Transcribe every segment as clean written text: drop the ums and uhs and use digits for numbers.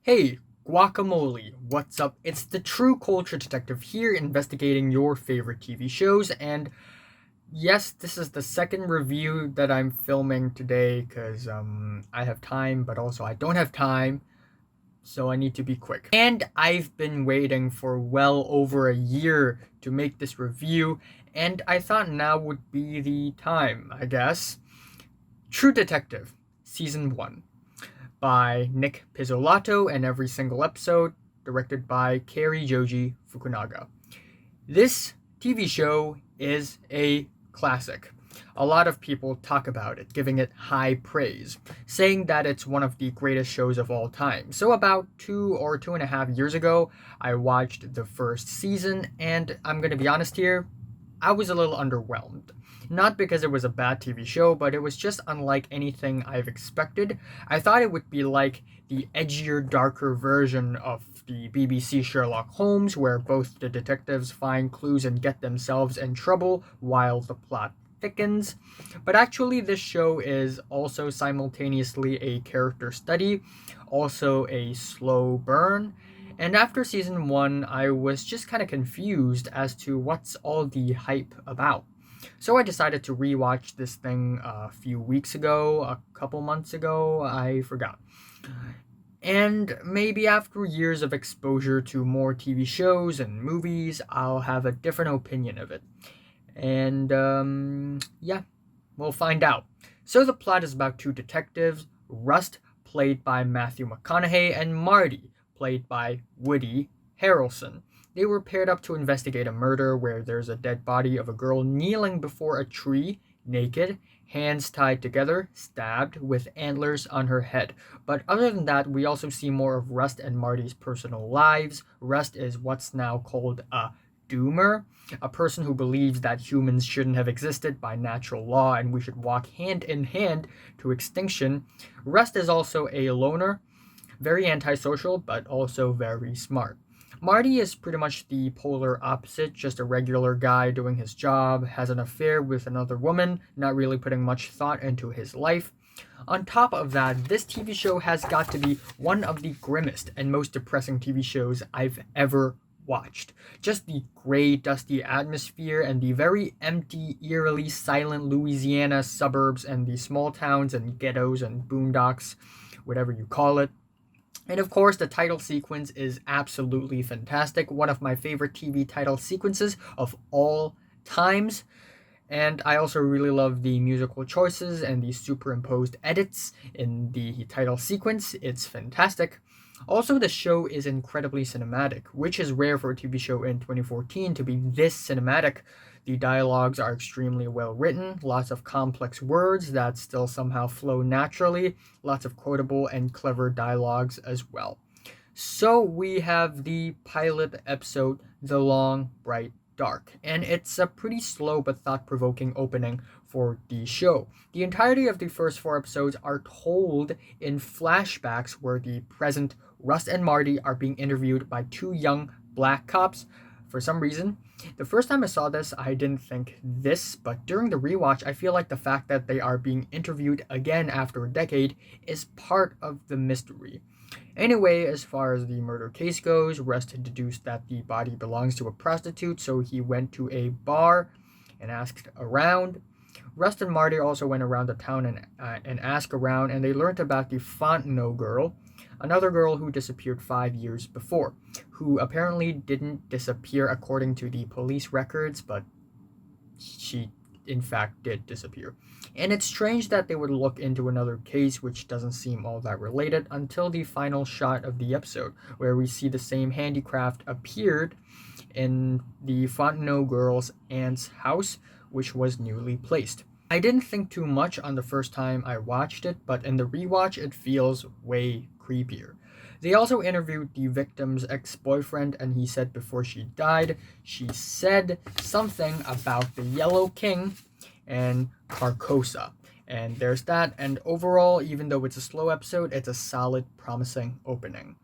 Hey, guacamole, what's up? It's the True Culture Detective here investigating your favorite TV shows, and yes, this is the second review that I'm filming today because I have time, but also I don't have time, so I need to be quick. And I've been waiting for well over a year to make this review, and I thought now would be the time, I guess. True Detective, Season 1 by Nick Pizzolatto, and every single episode directed by Kari Joji Fukunaga. This TV show is a classic. A lot of people talk about it, giving it high praise, saying that it's one of the greatest shows of all time. So, about 2 or 2.5 years ago, I watched the first season, and I'm gonna be honest here, I was a little underwhelmed. Not because it was a bad TV show, but it was just unlike anything I've expected. I thought it would be like the edgier, darker version of the BBC Sherlock Holmes, where both the detectives find clues and get themselves in trouble while the plot thickens. But actually, this show is also simultaneously a character study, also a slow burn, and after season one, I was just kind of confused as to what's all the hype about. So I decided to rewatch this thing a few weeks ago, a couple months ago, I forgot. And maybe after years of exposure to more TV shows and movies, I'll have a different opinion of it. And yeah, we'll find out. So the plot is about two detectives, Rust, played by Matthew McConaughey, and Marty, played by Woody Harrelson. They were paired up to investigate a murder where there's a dead body of a girl kneeling before a tree, naked, hands tied together, stabbed, with antlers on her head. But other than that, we also see more of Rust and Marty's personal lives. Rust is what's now called a doomer, a person who believes that humans shouldn't have existed by natural law and we should walk hand in hand to extinction. Rust is also a loner, very antisocial, but also very smart. Marty is pretty much the polar opposite, just a regular guy doing his job, has an affair with another woman, not really putting much thought into his life. On top of that, this TV show has got to be one of the grimmest and most depressing TV shows I've ever watched. Just the gray, dusty atmosphere and the very empty, eerily silent Louisiana suburbs and the small towns and ghettos and boondocks, whatever you call it. And of course, the title sequence is absolutely fantastic. One of my favorite TV title sequences of all times. And I also really love the musical choices and the superimposed edits in the title sequence. It's fantastic. Also, the show is incredibly cinematic, which is rare for a TV show in 2014 to be this cinematic. The dialogues are extremely well written, lots of complex words that still somehow flow naturally, lots of quotable and clever dialogues as well. So we have the pilot episode, The Long Bright Dark, and it's a pretty slow but thought provoking opening for the show. The entirety of the first four episodes are told in flashbacks where the present Russ and Marty are being interviewed by two young black cops for some reason. The first time I saw this, I didn't think this, but during the rewatch, I feel like the fact that they are being interviewed again after a decade is part of the mystery. Anyway, as far as the murder case goes, Rust deduced that the body belongs to a prostitute, so he went to a bar and asked around. Rust and Marty also went around the town and asked around, and they learned about the Fontenot girl, another girl who disappeared 5 years before, who apparently didn't disappear according to the police records, but she in fact did disappear. And it's strange that they would look into another case which doesn't seem all that related until the final shot of the episode, where we see the same handicraft appeared in the Fontenot girl's aunt's house, which was newly placed. I didn't think too much on the first time I watched it, but in the rewatch it feels way creepier. They also interviewed the victim's ex boyfriend, and he said before she died, she said something about the Yellow King and Carcosa. And there's that, and overall, even though it's a slow episode, it's a solid, promising opening.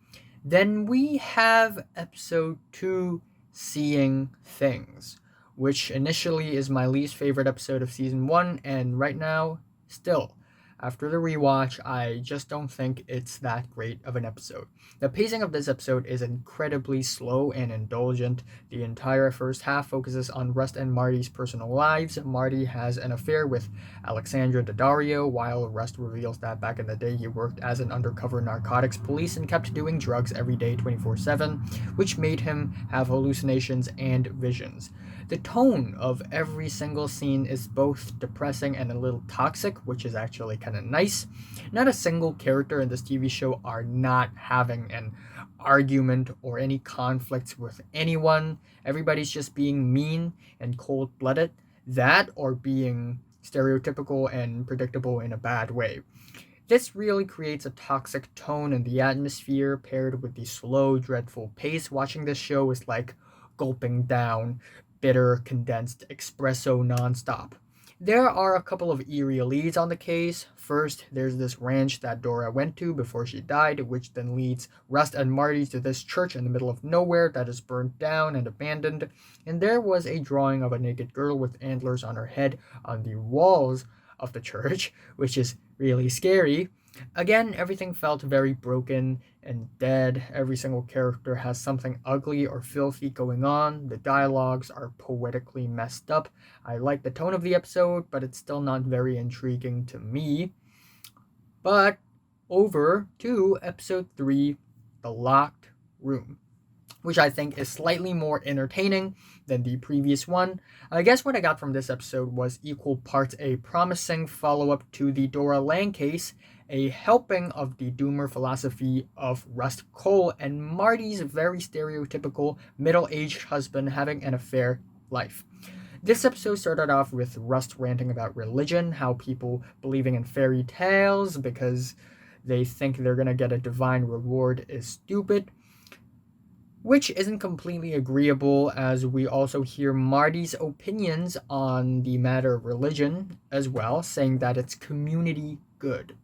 Then we have episode 2, Seeing Things, which initially is my least favorite episode of season 1, and right now, still. After the rewatch, I just don't think it's that great of an episode. The pacing of this episode is incredibly slow and indulgent. The entire first half focuses on Rust and Marty's personal lives. Marty has an affair with Alexandra Daddario, while Rust reveals that back in the day he worked as an undercover narcotics police and kept doing drugs every day 24/7, which made him have hallucinations and visions. The tone of every single scene is both depressing and a little toxic, which is actually kind of nice. Not a single character in this TV show are not having an argument or any conflicts with anyone. Everybody's just being mean and cold-blooded. That or being stereotypical and predictable in a bad way. This really creates a toxic tone in the atmosphere paired with the slow, dreadful pace. Watching this show is like gulping down bitter, condensed espresso nonstop. There are a couple of eerie leads on the case. First, there's this ranch that Dora went to before she died, which then leads Rust and Marty to this church in the middle of nowhere that is burnt down and abandoned. And there was a drawing of a naked girl with antlers on her head on the walls of the church, which is really scary. Again, everything felt very broken and dead. Every single character has something ugly or filthy going on. The dialogues are poetically messed up. I like the tone of the episode, but it's still not very intriguing to me. But over to episode 3, The Locked Room, which I think is slightly more entertaining than the previous one. I guess what I got from this episode was equal parts a promising follow-up to the Dora Lang case, a helping of the doomer philosophy of Rust Cole, and Marty's very stereotypical middle-aged husband having an affair life. This episode started off with Rust ranting about religion, how people believing in fairy tales because they think they're gonna get a divine reward is stupid, which isn't completely agreeable, as we also hear Marty's opinions on the matter of religion as well, saying that it's community good.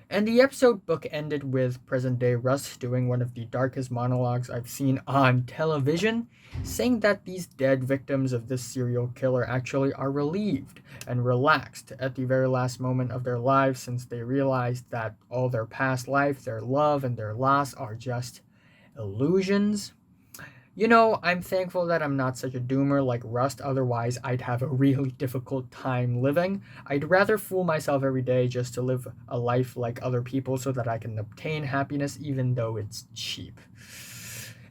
And the episode book ended with present day Russ doing one of the darkest monologues I've seen on television, saying that these dead victims of this serial killer actually are relieved and relaxed at the very last moment of their lives, since they realized that all their past life, their love, and their loss are just illusions. I'm thankful that I'm not such a doomer like Rust, otherwise I'd have a really difficult time living. I'd rather fool myself every day just to live a life like other people so that I can obtain happiness even though it's cheap.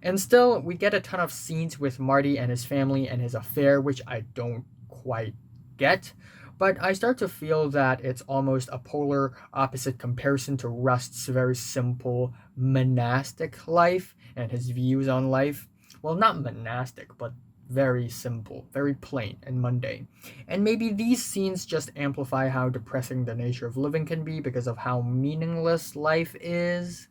And still, we get a ton of scenes with Marty and his family and his affair, which I don't quite get. But I start to feel that it's almost a polar opposite comparison to Rust's very simple monastic life and his views on life. Well, not monastic, but very simple, very plain and mundane. And maybe these scenes just amplify how depressing the nature of living can be because of how meaningless life is,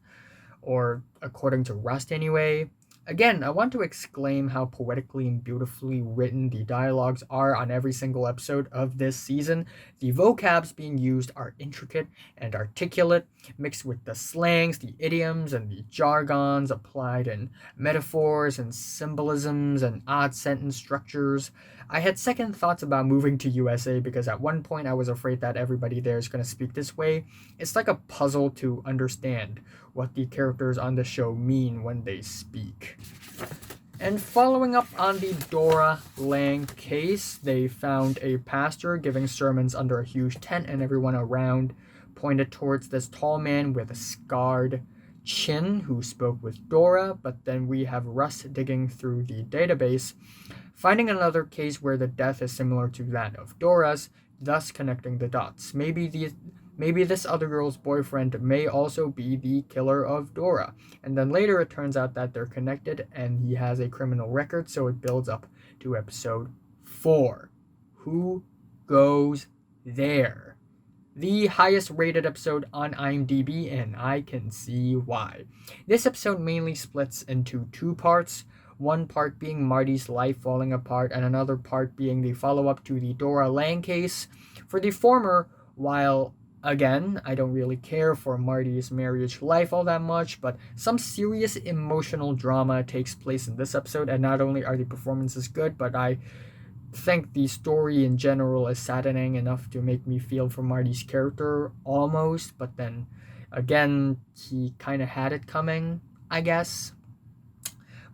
or according to Rust anyway. Again, I want to exclaim how poetically and beautifully written the dialogues are on every single episode of this season. The vocabs being used are intricate and articulate, mixed with the slangs, the idioms, and the jargons applied in metaphors and symbolisms and odd sentence structures. I had second thoughts about moving to USA because at one point I was afraid that everybody there is going to speak this way. It's like a puzzle to understand what the characters on the show mean when they speak. And following up on the Dora Lang case, they found a pastor giving sermons under a huge tent, and everyone around pointed towards this tall man with a scarred chin who spoke with Dora. But then we have Russ digging through the database, finding another case where the death is similar to that of Dora's, thus connecting the dots. Maybe this other girl's boyfriend may also be the killer of Dora. And then later it turns out that they're connected and he has a criminal record, so it builds up to episode 4. Who goes there? The highest rated episode on IMDb, and I can see why. This episode mainly splits into 2 parts. One part being Marty's life falling apart, and another part being the follow-up to the Dora Lang case. For the former, while again, I don't really care for Marty's marriage life all that much, but some serious emotional drama takes place in this episode, and not only are the performances good, but I think the story in general is saddening enough to make me feel for Marty's character almost, but then again, he kind of had it coming, I guess.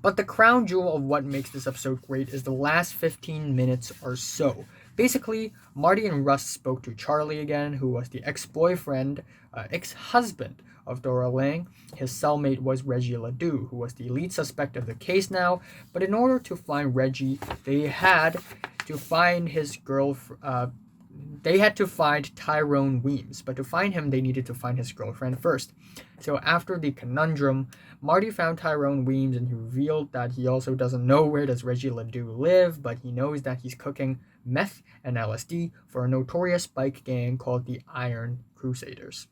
But the crown jewel of what makes this episode great is the last 15 minutes or so. Basically, Marty and Russ spoke to Charlie again, who was the ex-boyfriend, ex-husband of Dora Lang. His cellmate was Reggie Ledoux, who was the lead suspect of the case now. But in order to find Reggie, they had to find his they had to find Tyrone Weems, but to find him, they needed to find his girlfriend first. So after the conundrum, Marty found Tyrone Weems and he revealed that he also doesn't know where does Reggie Ledoux live, but he knows that he's cooking meth and LSD for a notorious bike gang called the Iron Crusaders.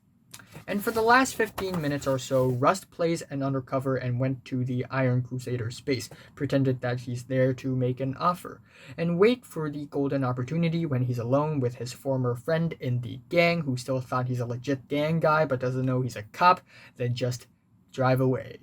And for the last 15 minutes or so, Rust plays an undercover and went to the Iron Crusader's base, pretended that he's there to make an offer, and wait for the golden opportunity when he's alone with his former friend in the gang who still thought he's a legit gang guy but doesn't know he's a cop, then just drive away.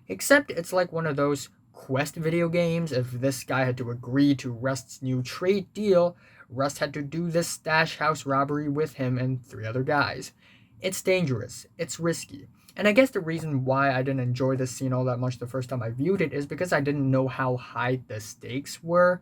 Except it's like one of those Quest video games. If this guy had to agree to Rust's new trade deal, Rust had to do this stash house robbery with him and 3 other guys. It's dangerous, it's risky. And I guess the reason why I didn't enjoy this scene all that much the first time I viewed it is because I didn't know how high the stakes were.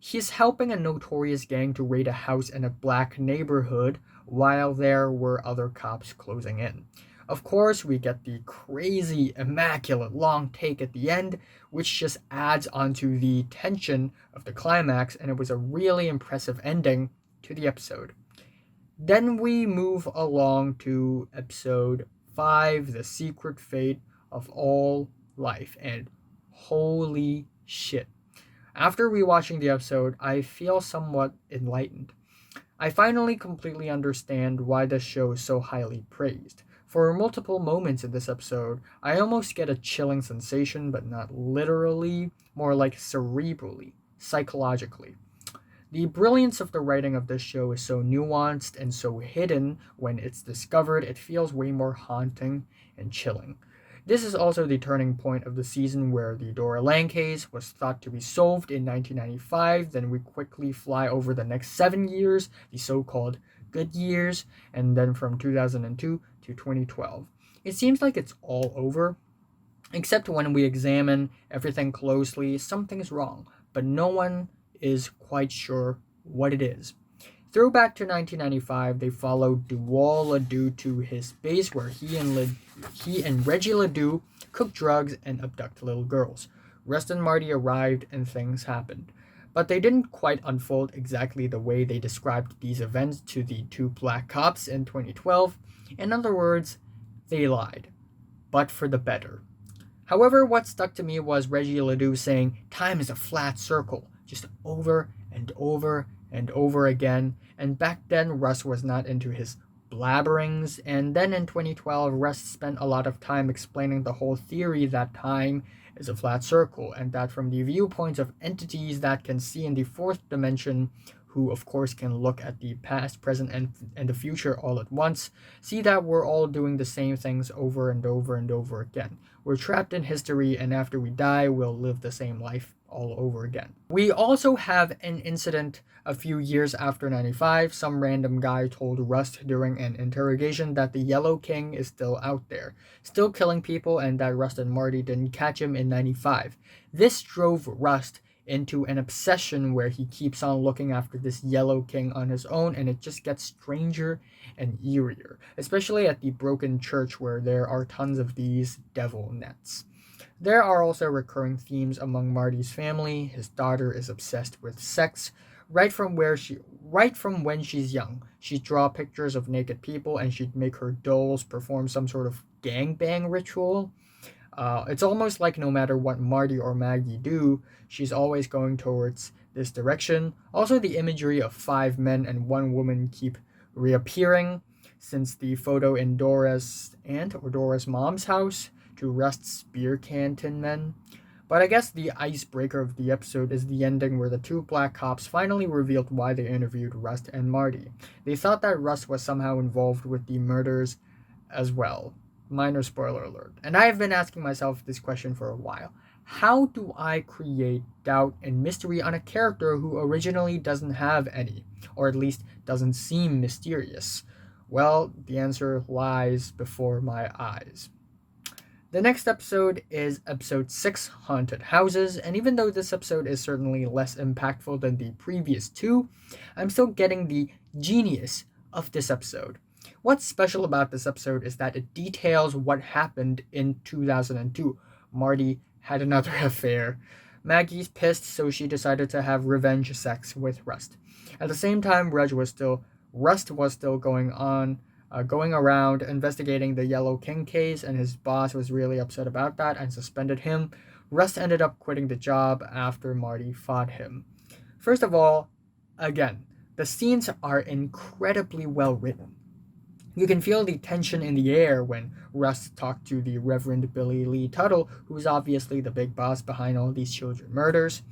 He's helping a notorious gang to raid a house in a black neighborhood while there were other cops closing in. Of course, we get the crazy, immaculate long take at the end, which just adds onto the tension of the climax, and it was a really impressive ending to the episode. Then we move along to episode 5, The Secret Fate of All Life, and holy shit. After rewatching the episode, I feel somewhat enlightened. I finally completely understand why this show is so highly praised. For multiple moments in this episode, I almost get a chilling sensation, but not literally, more like cerebrally, psychologically. The brilliance of the writing of this show is so nuanced and so hidden. When it's discovered, it feels way more haunting and chilling. This is also the turning point of the season where the Dora Lang case was thought to be solved in 1995. Then we quickly fly over the next 7 years, the so-called good years, and then from 2002 to 2012. It seems like it's all over, except when we examine everything closely, something's wrong, but no one is quite sure what it is. Throwback to 1995, they followed Duval Ledoux to his base where he and Reggie Ledoux cook drugs and abduct little girls. Rust and Marty arrived and things happened. But they didn't quite unfold exactly the way they described these events to the 2 black cops in 2012. In other words, they lied, but for the better. However, what stuck to me was Reggie Ledoux saying, "Time is a flat circle," just over and over and over again. And back then, Russ was not into his blabberings. And then in 2012, Russ spent a lot of time explaining the whole theory that time is a flat circle, and that from the viewpoints of entities that can see in the 4th dimension, who of course can look at the past, present, and the future all at once, see that we're all doing the same things over and over and over again. We're trapped in history, and after we die, we'll live the same life all over again. We also have an incident a few years after 95. Some random guy told Rust during an interrogation that the Yellow King is still out there, still killing people, and that Rust and Marty didn't catch him in 95. This drove Rust into an obsession where he keeps on looking after this Yellow King on his own, and it just gets stranger and eerier, especially at the broken church where there are tons of these devil nets. There are also recurring themes among Marty's family. His daughter is obsessed with sex right from when she's young. She'd draw pictures of naked people and she'd make her dolls perform some sort of gangbang ritual. It's almost like no matter what Marty or Maggie do, she's always going towards this direction. Also, the imagery of 5 men and 1 woman keep reappearing since the photo in Dora's aunt or Dora's mom's house to Rust's beer can tin men. But I guess the icebreaker of the episode is the ending where the 2 black cops finally revealed why they interviewed Rust and Marty. They thought that Rust was somehow involved with the murders as well. Minor spoiler alert. And I have been asking myself this question for a while. How do I create doubt and mystery on a character who originally doesn't have any, or at least doesn't seem mysterious? Well, the answer lies before my eyes. The next episode is episode 6, Haunted Houses, and even though this episode is certainly less impactful than the previous two, I'm still getting the genius of this episode. What's special about this episode is that it details what happened in 2002. Marty had another affair. Maggie's pissed, so she decided to have revenge sex with Rust. At the same time, Rust was still going around investigating the Yellow King case, and his boss was really upset about that and suspended him. Rust ended up quitting the job after Marty fought him. First of all, again, the scenes are incredibly well written. You can feel the tension in the air when Rust talked to the Reverend Billy Lee Tuttle, who is obviously the big boss behind all these children murders.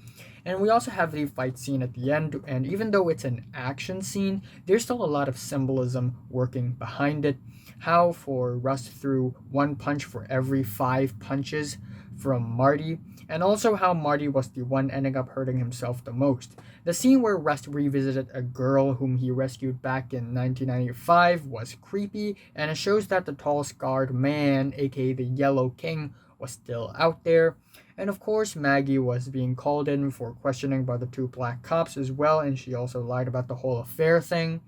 And we also have the fight scene at the end, and even though it's an action scene, there's still a lot of symbolism working behind it. How for Rust threw one punch for every 5 punches from Marty, and also how Marty was the one ending up hurting himself the most. The scene where Rust revisited a girl whom he rescued back in 1995 was creepy, and it shows that the tall scarred man, aka the Yellow King, was still out there. And of course, Maggie was being called in for questioning by the two black cops as well, and she also lied about the whole affair thing.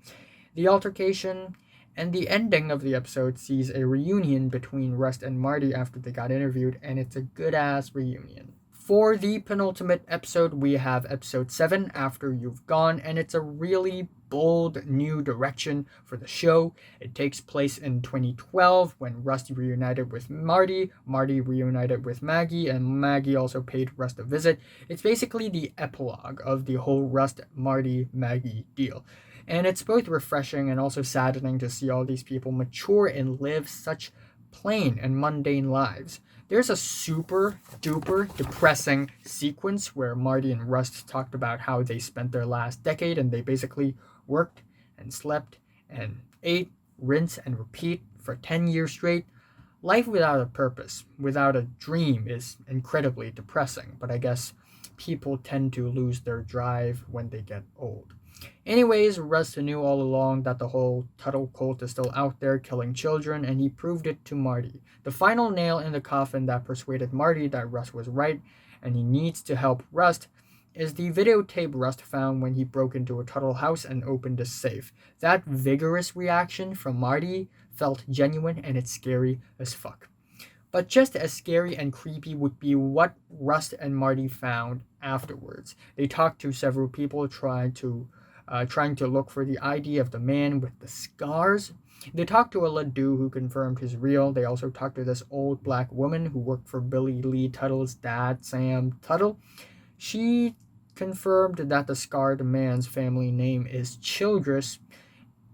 The altercation and the ending of the episode sees a reunion between Rust and Marty after they got interviewed, and it's a good ass reunion. For the penultimate episode, we have episode 7, After You've Gone, and it's a really bold new direction for the show. It takes place in 2012 when Rust reunited with Marty, Marty reunited with Maggie, and Maggie also paid Rust a visit. It's basically the epilogue of the whole Rust, Marty, Maggie deal. And it's both refreshing and also saddening to see all these people mature and live such plain and mundane lives. There's a super duper depressing sequence where Marty and Rust talked about how they spent their last decade and they basically worked and slept and ate, rinse and repeat for 10 years straight. Life without a purpose, without a dream, is incredibly depressing, but I guess people tend to lose their drive when they get old. Anyways, Rust knew all along that the whole Tuttle cult is still out there killing children, and he proved it to Marty. The final nail in the coffin that persuaded Marty that Rust was right and he needs to help Rust is the videotape Rust found when he broke into a Tuttle house and opened a safe. That vigorous reaction from Marty felt genuine, and it's scary as fuck. But just as scary and creepy would be what Rust and Marty found afterwards. They talked to several people trying to look for the ID of the man with the scars. They talked to a Ledoux who confirmed his real. They also talked to this old black woman who worked for Billy Lee Tuttle's dad, Sam Tuttle. She confirmed that the scarred man's family name is Childress.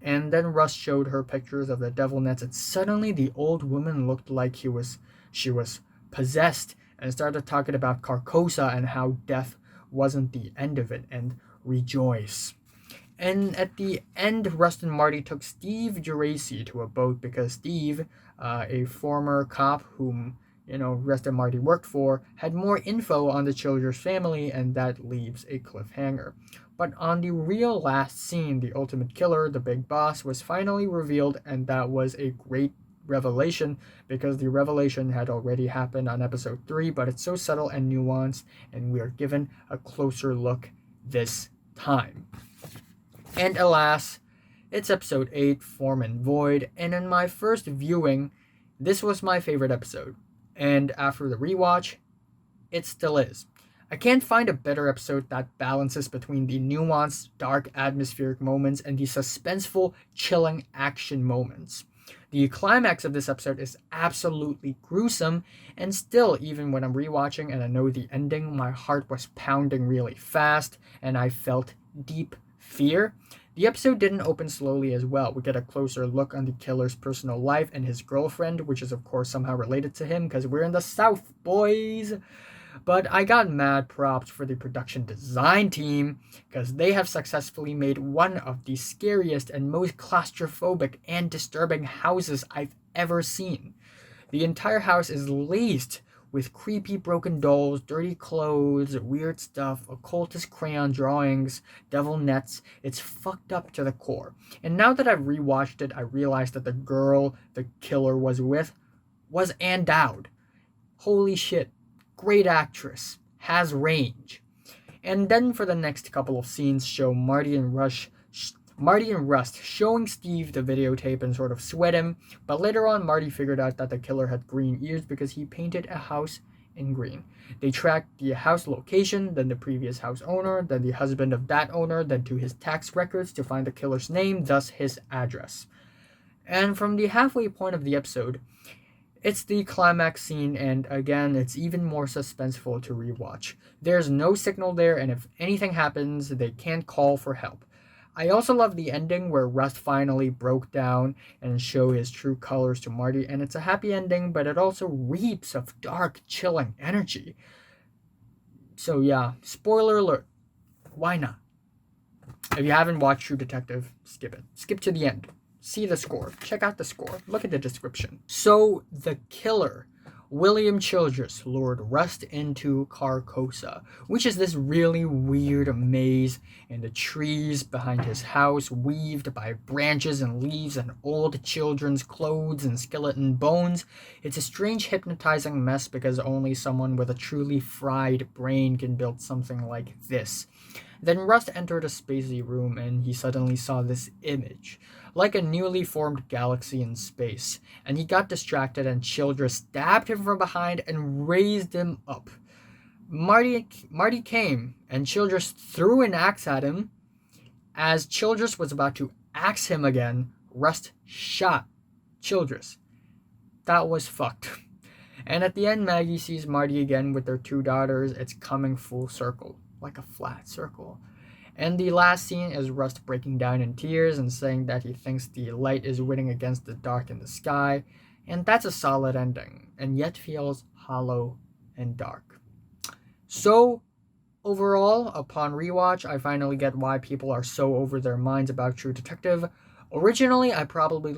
And then Russ showed her pictures of the devil nets, and suddenly the old woman looked like she was possessed, and started talking about Carcosa and how death wasn't the end of it, and rejoice. And at the end, Rust and Marty took Steve Geraci to a boat because Steve, a former cop whom Rust and Marty worked for, had more info on the Childress family, and that leaves a cliffhanger. But on the real last scene, the ultimate killer, the big boss, was finally revealed, and that was a great revelation because the revelation had already happened on episode 3, but it's so subtle and nuanced, and we are given a closer look this time. And alas, it's episode 8, Form and Void, and in my first viewing, this was my favorite episode. And after the rewatch, it still is. I can't find a better episode that balances between the nuanced, dark, atmospheric moments and the suspenseful, chilling action moments. The climax of this episode is absolutely gruesome, and still, even when I'm rewatching and I know the ending, my heart was pounding really fast, and I felt deep fear. The episode didn't open slowly as well. We get a closer look on the killer's personal life and his girlfriend, which is of course somehow related to him because we're in the South, boys. But I got mad props for the production design team because they have successfully made one of the scariest and most claustrophobic and disturbing houses I've ever seen. The entire house is laced with creepy broken dolls, dirty clothes, weird stuff, occultist crayon drawings, devil nets. It's fucked up to the core. And now that I've rewatched it, I realized that the girl the killer was with was Ann Dowd. Holy shit. Great actress. Has range. And then for the next couple of scenes show Marty and Rust showing Steve the videotape and sort of sweat him, but later on Marty figured out that the killer had green ears because he painted a house in green. They tracked the house location, then the previous house owner, then the husband of that owner, then to his tax records to find the killer's name, thus his address. And from the halfway point of the episode, it's the climax scene, and again, it's even more suspenseful to rewatch. There's no signal there, and if anything happens, they can't call for help. I also love the ending where Rust finally broke down and showed his true colors to Marty, and it's a happy ending, but it also reeks of dark, chilling energy. So yeah, spoiler alert. Why not? If you haven't watched True Detective, skip it. Skip to the end. See the score. Check out the score. Look at the description. So, the killer, William Childress, lured Rust into Carcosa, which is this really weird maze in the trees behind his house, weaved by branches and leaves and old children's clothes and skeleton bones. It's a strange, hypnotizing mess because only someone with a truly fried brain can build something like this. Then Rust entered a spacey room and he suddenly saw this image, like a newly formed galaxy in space, and he got distracted and Childress stabbed him from behind and raised him up. Marty came and Childress threw an axe at him. As Childress was about to axe him again, Rust shot Childress. That was fucked. And at the end, Maggie sees Marty again with their two daughters. It's coming full circle, like a flat circle. And the last scene is Rust breaking down in tears and saying that he thinks the light is winning against the dark in the sky. And that's a solid ending, and yet feels hollow and dark. So, overall, upon rewatch, I finally get why people are so over their minds about True Detective. Originally, I probably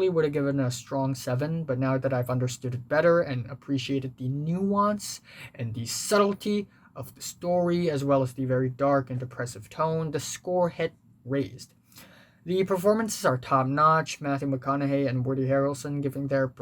would have given it a strong 7, but now that I've understood it better and appreciated the nuance and the subtlety of the story, as well as the very dark and depressive tone, the score hit raised. The performances are top-notch, Matthew McConaughey and Woody Harrelson giving their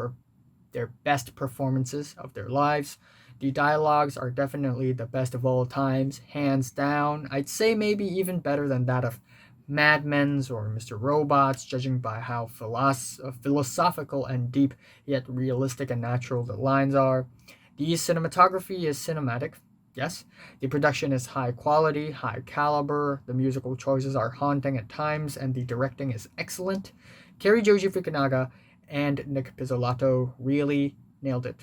best performances of their lives. The dialogues are definitely the best of all times, hands down. I'd say maybe even better than that of Mad Men's or Mr. Robots, judging by how philosophical and deep yet realistic and natural the lines are. The cinematography is cinematic, yes. The production is high quality, high caliber, the musical choices are haunting at times, and the directing is excellent. Cary Joji Fukunaga and Nick Pizzolatto really nailed it.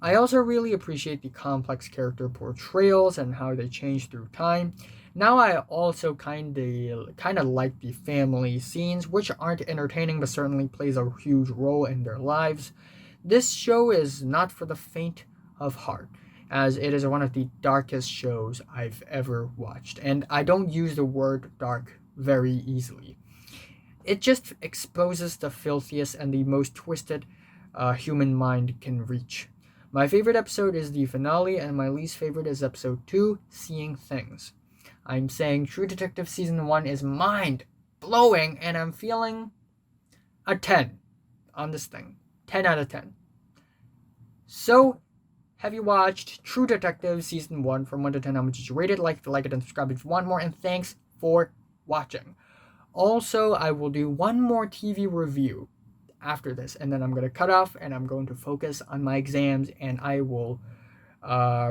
I also really appreciate the complex character portrayals and how they change through time. Now I also kind of like the family scenes, which aren't entertaining but certainly plays a huge role in their lives. This show is not for the faint of heart, as it is one of the darkest shows I've ever watched, and I don't use the word dark very easily. It just exposes the filthiest and the most twisted human mind can reach. My favorite episode is the finale, and my least favorite is episode 2, Seeing Things. I'm saying True Detective Season 1 is mind-blowing, and I'm feeling a 10 on this thing. 10 out of 10. So, have you watched True Detective Season 1 from 1 to 10? How much did you rate it? Like it, and subscribe if you want more, and thanks for watching. Also, I will do one more TV review after this, and then I'm going to cut off, and I'm going to focus on my exams, and I will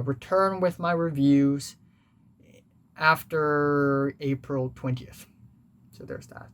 return with my reviews after April 20th. So there's that.